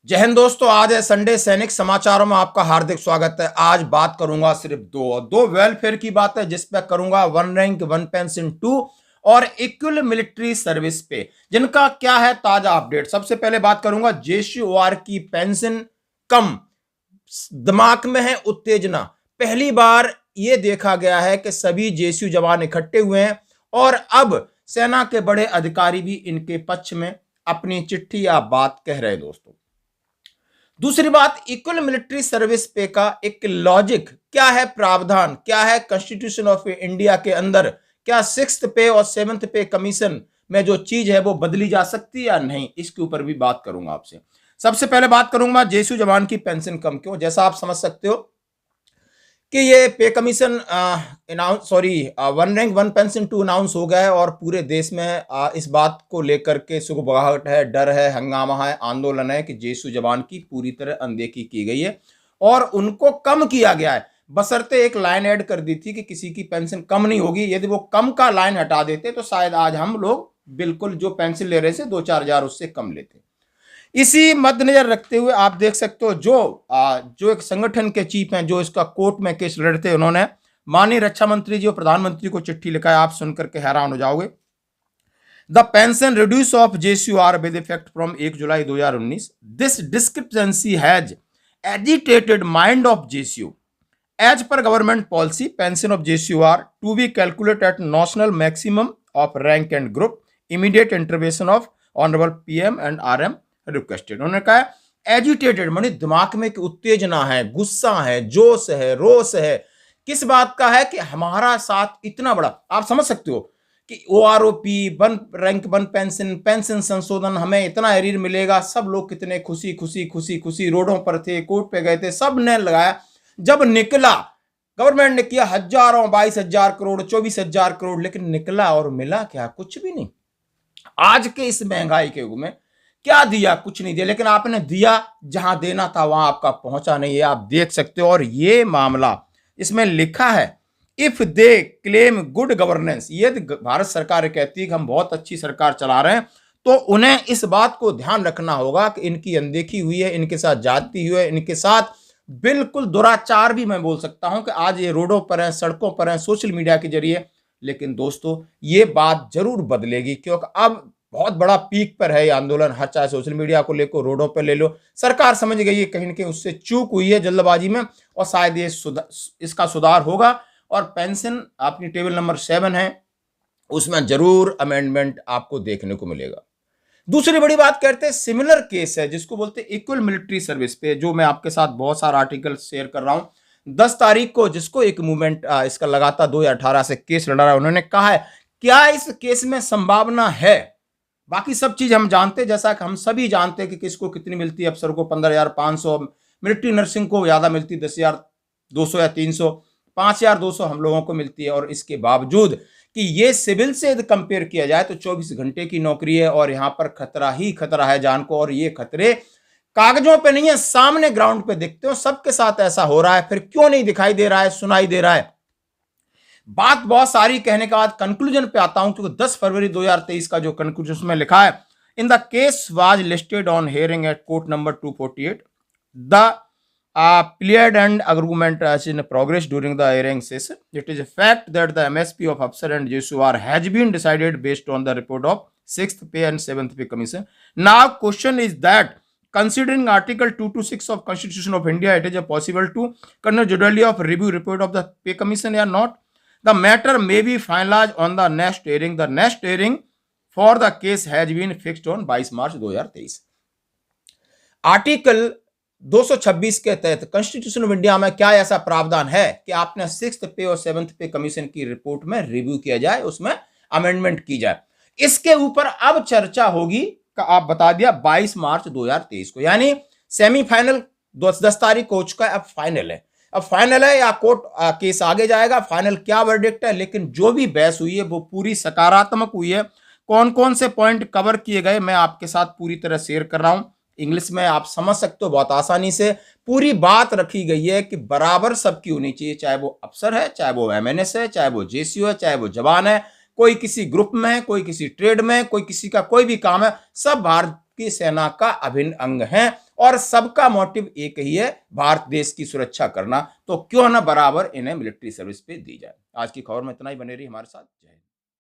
जय हिंद दोस्तों। आज है संडे। सैनिक समाचारों में आपका हार्दिक स्वागत है। आज बात करूंगा सिर्फ दो वेलफेयर की बात है, जिस पे करूंगा वन रैंक वन पेंशन 2 और इक्वल मिलिट्री सर्विस पे, जिनका क्या है ताजा अपडेट। सबसे पहले बात करूंगा जेसीओआर की पेंशन कम, दिमाग में है उत्तेजना। पहली बार यह देखा गया है कि सभी जेसीयू जवान इकट्ठे हुए हैं और अब सेना के बड़े अधिकारी भी इनके पक्ष में अपनी चिट्ठी या बात कह रहे हैं दोस्तों। दूसरी बात, इक्वल मिलिट्री सर्विस पे का एक लॉजिक क्या है, प्रावधान क्या है कॉन्स्टिट्यूशन ऑफ इंडिया के अंदर। क्या सिक्स्थ पे और सेवंथ पे कमीशन में जो चीज है वो बदली जा सकती है या नहीं, इसके ऊपर भी बात करूंगा आपसे। सबसे पहले बात करूंगा जेसीयू जवान की पेंशन कम क्यों। जैसा आप समझ सकते हो कि ये पे commission one rank one pension 2 announce हो गया है और पूरे देश में इस बात को लेकर के सुगबुगाहट है, डर है, हंगामा है, आंदोलन है कि जेसीयू जवान की पूरी तरह अनदेखी की गई है और उनको कम किया गया है। बशर्ते एक लाइन ऐड कर दी थी कि किसी की पेंशन कम नहीं होगी। यदि वो कम का लाइन हटा देते तो शायद आज हम लोग बिल्कुल जो पेंशन ले रहे थे 2-4 हजार उससे कम लेते। इसी मद्देनजर रखते हुए आप देख सकते हो जो एक संगठन के चीफ हैं, जो इसका कोर्ट में केस लड़ते, उन्होंने माननीय रक्षा मंत्री जी और प्रधानमंत्री को चिट्ठी लिखा है। आप सुनकर के हैरान हो जाओगे। The pension reduce of JCOR with effect from 1 July 2019। This discrepancy has agitated mind of JCU. As per government policy, pension of JCOR to be calculate at national maximum of rank and group, immediate intervention of honourable PM and RM requested. उन्होंने कहा agitated माने दिमाग में उत्तेजना है, गुस्सा है, जोश है, रोष है। किस बात का है कि हमारा साथ इतना बड़ा, आप समझ सकते हो कि OROP, one rank one pension संशोधन, हमें इतना एरियर मिलेगा। सब लोग कितने खुशी खुशी खुशी खुशी रोडों पर थे, कोर्ट पे गए थे, सब ने लगाया। जब निकला, गवर्नमेंट ने किया हजारों, 22,000 करोड़, 24,000 करोड़, लेकिन निकला और मिला क्या? कुछ भी नहीं। आज के इस महंगाई के युग में क्या दिया? कुछ नहीं दिया। लेकिन आपने दिया, जहां देना था वहां आपका पहुंचा नहीं है, आप देख सकते हो। और ये मामला इसमें लिखा है, if they claim good governance, यदि भारत सरकार कहती है कि हम बहुत अच्छी सरकार चला रहे हैं, तो उन्हें इस बात को ध्यान रखना होगा कि इनकी अनदेखी हुई है, इनके साथ जाती हुई है, इनके साथ बिल्कुल दुराचार भी मैं बोल सकता हूं कि आज ये रोडों पर है, सड़कों पर है, सोशल मीडिया के जरिए। लेकिन दोस्तों ये बात जरूर बदलेगी, क्योंकि अब बहुत बड़ा पीक पर है ये आंदोलन। हर चाहे सोशल मीडिया को लेकर, रोडों पर ले लो, सरकार समझ गई है कहीं ना कहीं उससे चूक हुई है जल्दबाजी में, और शायद ये इसका सुधार होगा। और पेंशन अपनी टेबल नंबर 7 है, उसमें जरूर अमेंडमेंट आपको देखने को मिलेगा। दूसरी बड़ी बात करते हैं, सिमिलर केस है जिसको बोलते हैं इक्वल मिलिट्री सर्विस पे, जो मैं आपके साथ बहुत सारा आर्टिकल शेयर कर रहा हूं। 10 तारीख को जिसको एक मूवमेंट इसका लगातार 2018 से केस लड़ा रहा है, उन्होंने कहा है क्या इस केस में संभावना है। बाकी सब चीज हम जानते हैं, जैसा कि हम सभी जानते हैं कि किसको कितनी मिलती है। अफसर को 15,500, मिलिट्री नर्सिंग को ज्यादा मिलती है 10,200 या 300, 5,200 हम लोगों को मिलती है। और इसके बावजूद कि ये सिविल से यदि कंपेयर किया जाए तो 24 घंटे की नौकरी है और यहां पर खतरा ही खतरा है जान को। और ये खतरे कागजों पे नहीं है, सामने ग्राउंड पे दिखते हो। सबके साथ ऐसा हो रहा है, फिर क्यों नहीं दिखाई दे रहा है, सुनाई दे रहा है। बात बहुत सारी कहने के बाद कंक्लूजन पे आता हूं, क्योंकि 10 फरवरी 2023 का जो कंक्लूजन में लिखा है, in the case was listed on hearing eight court number 248, the plead and argument as in progress during the hearing session. It is a fact that the MSP of Afsar and JSOR has been decided based on the report of 6th pay and 7th pay commission. Now question is that considering article 226 of Constitution of India, it is possible to conduct judicially of review report of the pay commission or not. The matter may be finalized on the next hearing. The next hearing for the case has been fixed on 22 March 2023. Article 226 के तहत constitution of India में क्या ऐसा प्रावधान है कि आपने 6th पे और 7th पे कमीशन की रिपोर्ट में रिव्यू किया जाए, उसमें अमेंडमेंट की जाए। इसके ऊपर अब चर्चा होगी का आप बता दिया 22 मार्च 2023 को, यानी सेमीफाइनल 10 तारीख हो चुका है, अब फाइनल है। अब फाइनल है या कोर्ट केस आगे जाएगा, फाइनल क्या वर्डिक्ट है। लेकिन जो भी बहस हुई है वो पूरी सकारात्मक हुई है। कौन कौन से पॉइंट कवर किए गए मैं आपके साथ पूरी तरह शेयर कर रहा हूं। इंग्लिश में आप समझ सकते हो बहुत आसानी से। पूरी बात रखी गई है कि बराबर सबकी होनी चाहिए, चाहे वो अफसर है, चाहे वो एमएनएस है, चाहे वो जेसीयू है, चाहे वो जवान है, कोई किसी ग्रुप में है, कोई किसी ट्रेड में, कोई किसी का कोई भी काम है, सब भारत की सेना का अभिन्न अंग है और सबका मोटिव एक ही है, भारत देश की सुरक्षा करना। तो क्यों ना बराबर इन्हें मिलिट्री सर्विस पे दी जाए। आज की खबर में इतना ही, बने रही हमारे साथ। जय हिंद।